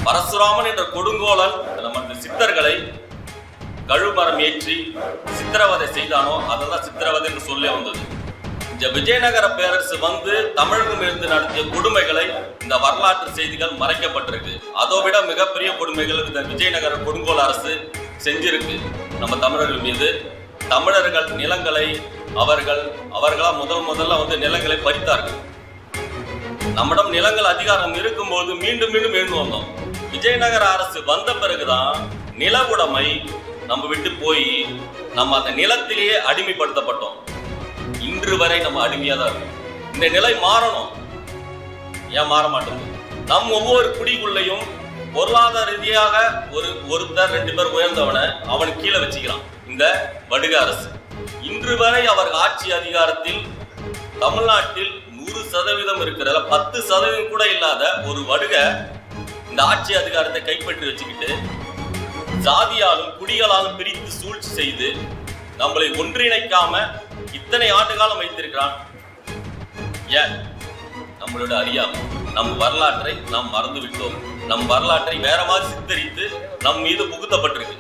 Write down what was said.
பரசுராமன் என்ற கொடுங்கோலன் நமது சித்தர்களை கழுமரம் ஏற்றி சித்திரவதை செய்தானோ அதெல்லாம் சித்திரவதை என்று சொல்லி வந்தது. இந்த விஜயநகர பேரரசு வந்து தமிழகம் இருந்து நடத்திய கொடுமைகளை இந்த வரலாற்று செய்திகள் மறைக்கப்பட்டிருக்கு. அதை விட மிகப்பெரிய கொடுமைகள் இந்த விஜயநகர கொடுங்கோல் அரசு செஞ்சிருக்கு நம்ம தமிழர்கள் மீது. தமிழர்கள் நிலங்களை அவர்களா முதல்ல வந்து நிலங்களை பறித்தார்கள். நம்மிடம் நிலங்கள் அதிகாரம் இருக்கும்போது மீண்டும் எழுந்து வந்தோம். விஜயநகர அரசு வந்த பிறகுதான் நில உடைமை நம்ம விட்டு போய் நம்ம அந்த நிலத்திலேயே அடிமைப்படுத்தப்பட்டோம். இன்று வரை நம்ம அடிமையா தான் இருக்கோம். இந்த நிலை மாறணும். ஏன் மாற மாட்டோம்? நம் ஒவ்வொரு குடிக்குள்ளையும் பொருளாதார ரீதியாக ஒருத்தர் 2 பேர் உயர்ந்தவனை அவன் கீழே வச்சுக்கிறான் இந்த வடுக அரசு. இன்று வரை அவர் ஆட்சி அதிகாரத்தில் தமிழ்நாட்டில் 100% இருக்கிறதுல 10% கூட இல்லாத ஒரு வடுக இந்த ஆட்சி அதிகாரத்தை கைப்பற்றி வச்சுக்கிட்டு ஜாதியாலும் குடிகளாலும் பிரித்து சூழ்ச்சி செய்து நம்மளை ஒன்றிணைக்காம இத்தனை ஆண்டு காலம் வைத்திருக்கிறான். ஏன்? நம்மளோட அறியாமை. நம் வரலாற்றை நாம் மறந்து விட்டோம். நம் வரலாற்றை வேற மாதிரி சித்தரித்து நம் மீது புகுத்தப்பட்டிருக்கு.